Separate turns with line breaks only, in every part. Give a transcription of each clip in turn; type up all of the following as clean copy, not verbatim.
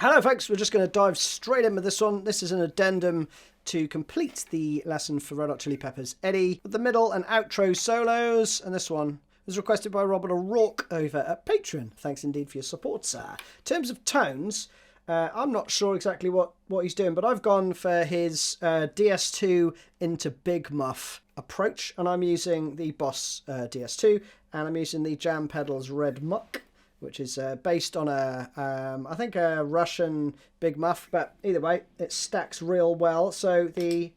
Hello folks, we're just going to dive straight in with this one. This is an addendum to complete the lesson for Red Hot Chili Peppers Eddie with the middle and outro solos, and this one was requested by Robert O'Rourke over at Patreon. Thanks indeed for your support, sir. In terms of tones, I'm not sure exactly what he's doing, but I've gone for his DS2 into Big Muff approach, and I'm using the Boss DS2, and I'm using the Jam Pedals Red Muck, which is based on I think a Russian Big Muff, but either way, it stacks real well. So the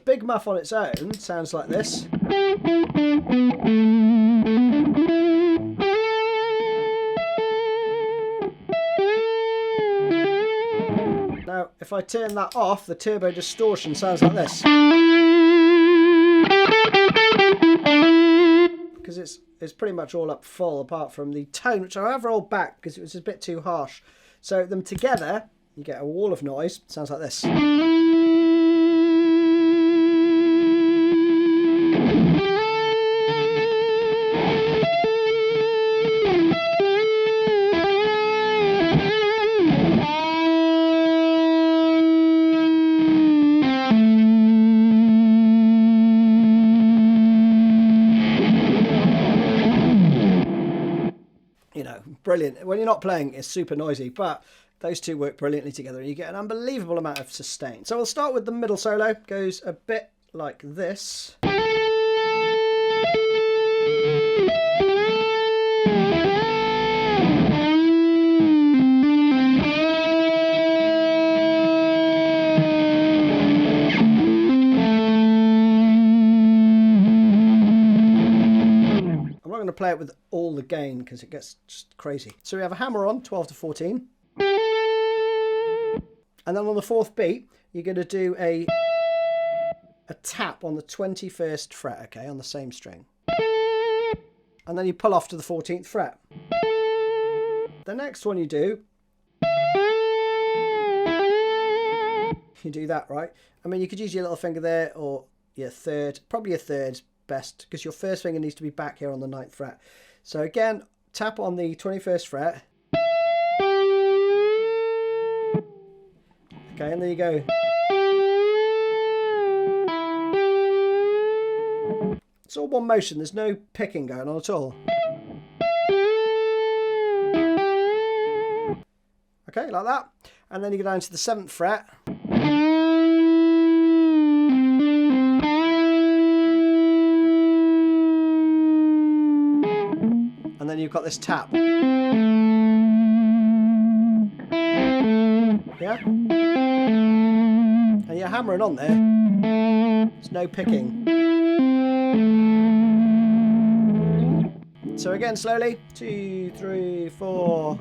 Big Muff on its own sounds like this. Now, if I turn that off, the turbo distortion sounds like this. Because it's pretty much all up full apart from the tone, which I have rolled back because it was a bit too harsh. So them together, you get a wall of noise. Sounds like this. Brilliant. When you're not playing, it's super noisy, but those two work brilliantly together and you get an unbelievable amount of sustain. So we'll start with the middle solo. It goes a bit like this. To play it with all the gain because it gets just crazy. So we have a hammer on 12 to 14, and then on the fourth beat you're going to do a tap on the 21st fret, okay, on the same string, and then you pull off to the 14th fret. The next one you do that, right? I mean, you could use your little finger there or your third, probably your third best, because your first finger needs to be back here on the 9th fret. So again, tap on the 21st fret. Okay, and there you go. It's all one motion, there's no picking going on at all. Okay, like that. And then you go down to the 7th fret. And then you've got this tap. Yeah? And you're hammering on there. There's no picking. So again, slowly. 2, 3, 4.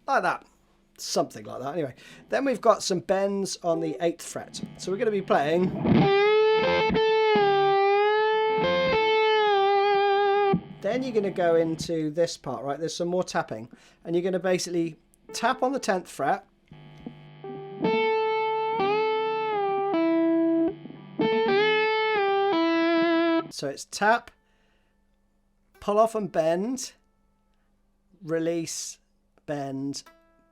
Like that, something like that. Anyway, then we've got some bends on the 8th fret, so we're going to be playing then you're going to go into this part, right? There's some more tapping, and you're going to basically tap on the 10th fret, so it's tap, pull off and bend, release, bend,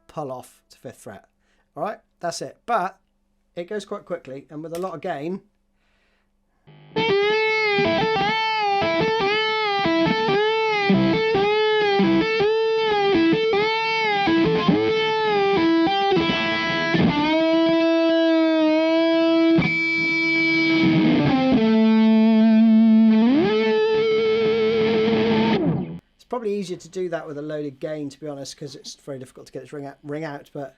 pull off to 5th fret. All right, that's it. But it goes quite quickly and with a lot of gain. Probably easier to do that with a loaded gain, to be honest, because it's very difficult to get its ring out, but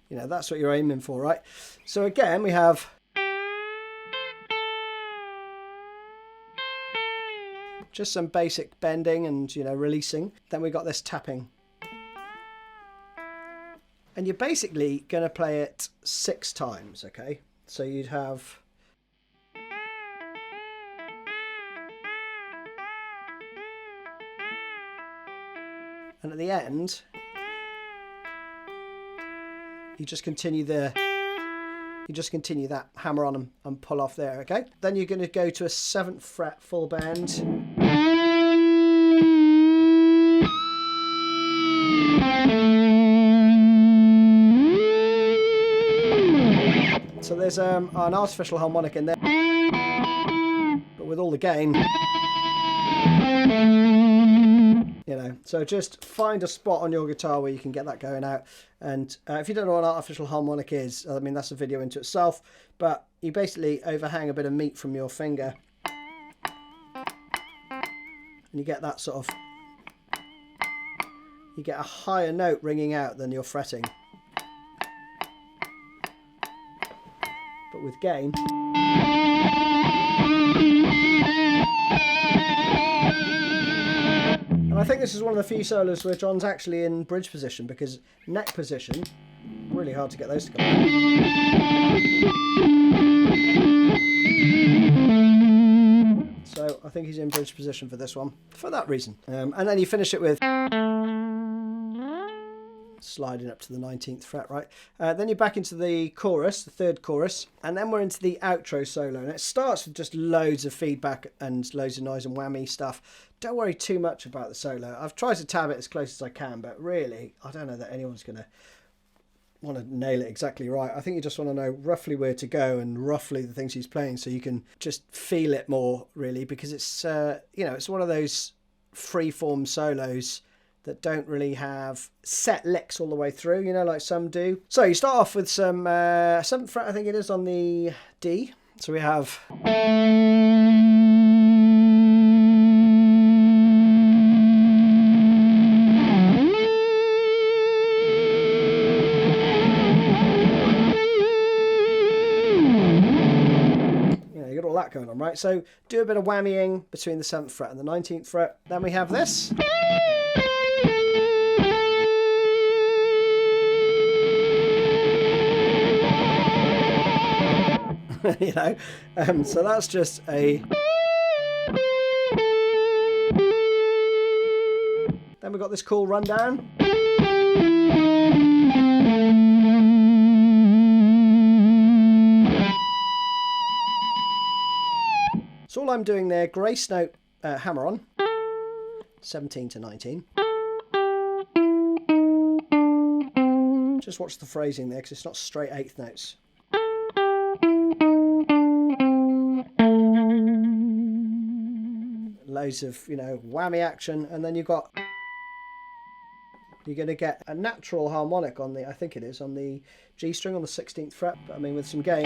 you know, that's what you're aiming for, right? So again, we have just some basic bending and, you know, releasing. Then we got this tapping. And you're basically going to play it 6 times, okay? So you'd have And at the end, you just continue that hammer on and pull off there, okay? Then you're going to go to a 7th fret full bend. So there's an artificial harmonic in there, but with all the gain. You know, so just find a spot on your guitar where you can get that going out. And if you don't know what an artificial harmonic is, I mean, that's a video into itself, but you basically overhang a bit of meat from your finger and you get that sort of, you get a higher note ringing out than you're fretting, but with gain. And I think this is one of the few solos where John's actually in bridge position, because neck position, really hard to get those to come out. So I think he's in bridge position for this one, for that reason. And then you finish it with sliding up to the 19th fret, right? Then you're back into the chorus, the 3rd chorus, and then we're into the outro solo. And it starts with just loads of feedback and loads of noise and whammy stuff. Don't worry too much about the solo. I've tried to tab it as close as I can, but really, I don't know that anyone's going to want to nail it exactly right. I think you just want to know roughly where to go and roughly the things he's playing, so you can just feel it more, really, because it's, you know, it's one of those free-form solos that don't really have set licks all the way through, you know, like some do. So you start off with some 7th fret, I think it is, on the D. So we have... you got all that going on, right? So do a bit of whammying between the 7th fret and the 19th fret. Then we have this. You know, so that's just a... Then we've got this cool rundown. So all I'm doing there, grace note hammer on, 17 to 19. Just watch the phrasing there, because it's not straight 8th notes. Loads of, you know, whammy action, and then you're going to get a natural harmonic on the, I think it is, on the G string on the 16th fret, but I mean with some gain.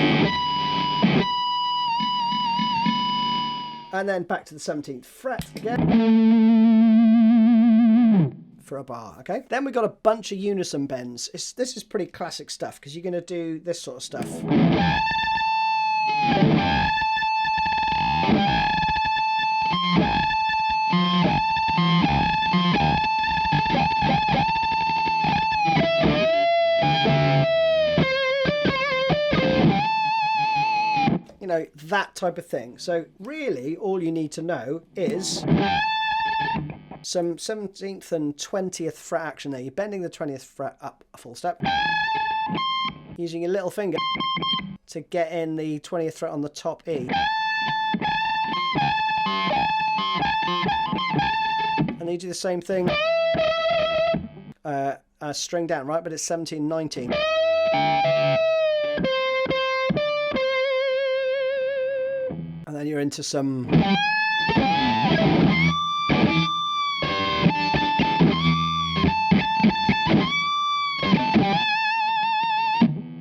And then back to the 17th fret again for a bar, okay? Then we've got a bunch of unison bends. This is pretty classic stuff, because you're going to do this sort of stuff. You know, that type of thing. So really all you need to know is some 17th and 20th fret action there. You're bending the 20th fret up a full step, using your little finger to get in the 20th fret on the top E. And then you do the same thing string down, right? But it's 17, 19. And then you're into some...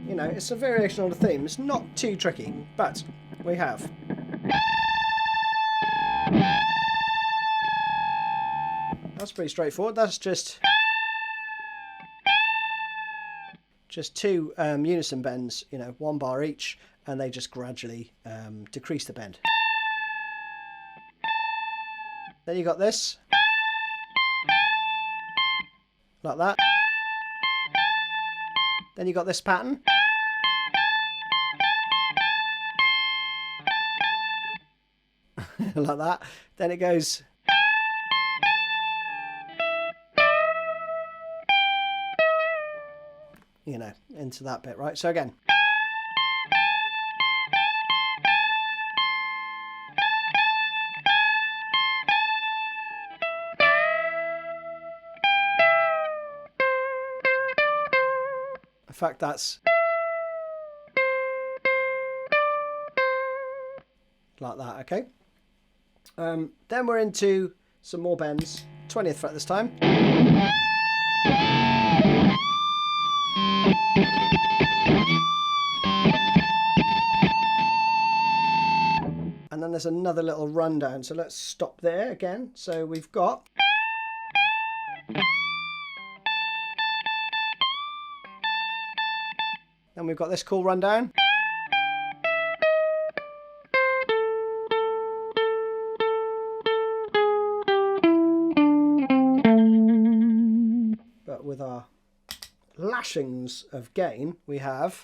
You know, it's a variation on the theme. It's not too tricky, but we have... That's pretty straightforward. That's just two unison bends, you know, 1 bar each, and they just gradually decrease the bend. Then you got this, like that. Then you got this pattern. Like that. Then it goes... you know, into that bit, right? So again. In fact, that's like that, okay? Then we're into some more bends. 20th fret this time. And then there's another little rundown. So let's stop there again. So we've got... Then we've got this cool rundown. But with our lashings of gain, we have...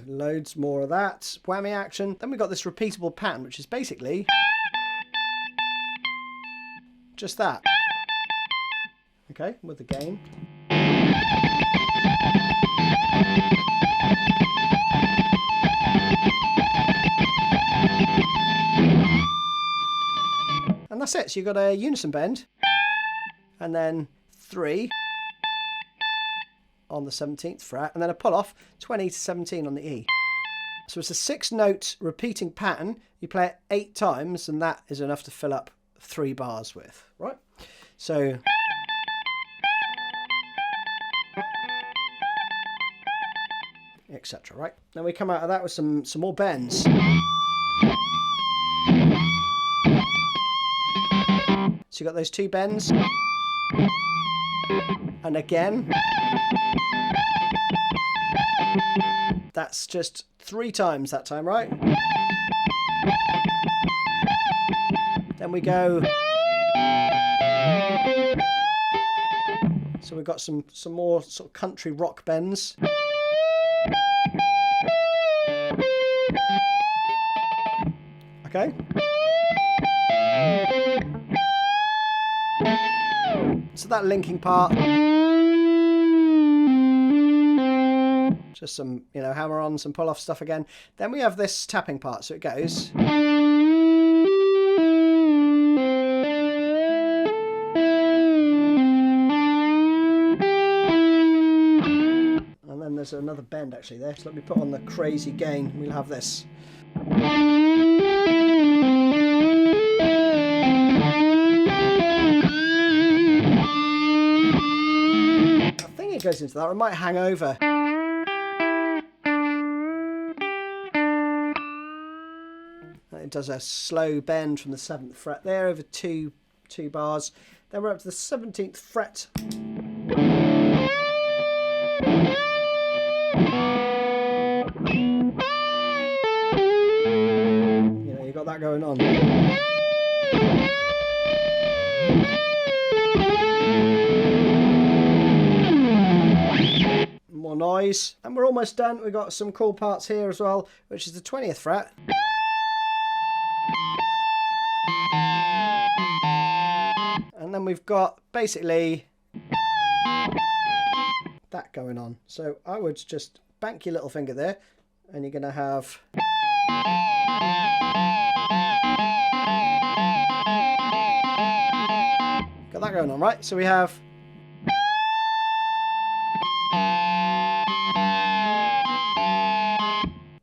loads more of that whammy action. Then we've got this repeatable pattern, which is basically just that. Okay, with the gain. And that's it. So you've got a unison bend, and then 3 on the 17th fret, and then a pull off 20 to 17 on the E. So it's a 6-note repeating pattern. You play it 8 times, and that is enough to fill up 3 bars with, right? So etc. Right? Then we come out of that with some more bends. So you got those 2 bends, and again. That's just 3 times that time, right? Then we go. So we've got some more sort of country rock bends. Okay. So that linking part. Just some, you know, hammer on, some pull off stuff again. Then we have this tapping part, so it goes. And then there's another bend actually there. So let me put on the crazy gain. We'll have this. I think it goes into that, or it might hang over. It does a slow bend from the 7th fret there over two bars. Then we're up to the 17th fret. You know, you got that going on. More noise. And we're almost done. We've got some cool parts here as well, which is the 20th fret. And then we've got basically that going on. So I would just bank your little finger there, and you're going to have got that going on, right? So we have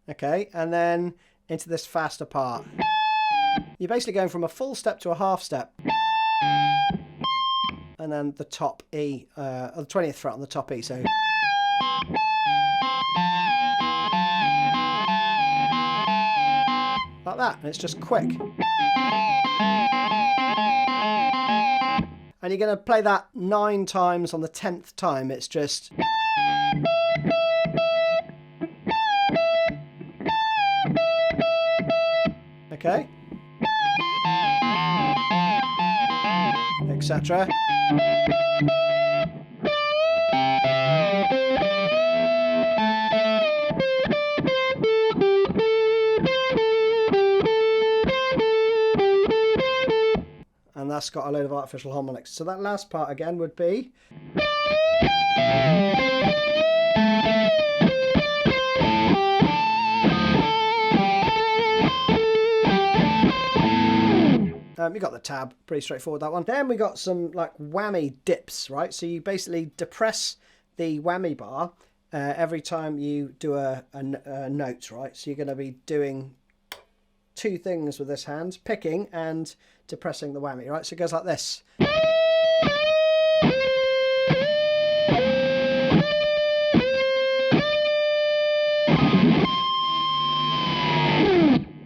okay, and then into this faster part. You're basically going from a full step to a half step. And then the top E, the 20th fret on the top E, so. Like that, and it's just quick. And you're going to play that 9 times. On the 10th time, it's just. Okay. Etc. and that's got a load of artificial harmonics. So that last part again would be... you got the tab, pretty straightforward that one. Then we got some like whammy dips, right? So you basically depress the whammy bar every time you do a note, right? So you're going to be doing two things with this hand, picking and depressing the whammy, right? So it goes like this. I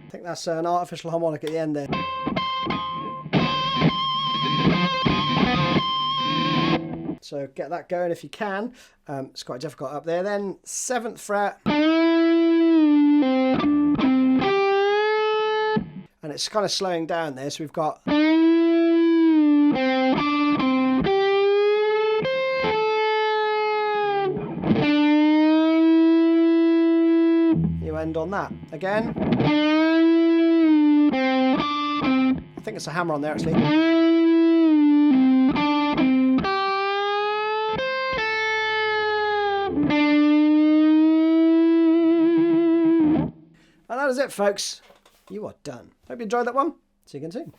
think that's an artificial harmonic at the end there. So get that going if you can. It's quite difficult up there. Then 7th fret. And it's kind of slowing down there. So we've got... You end on that. Again. I think it's a hammer on there actually. And that is it, folks. You are done. Hope you enjoyed that one. See you again soon.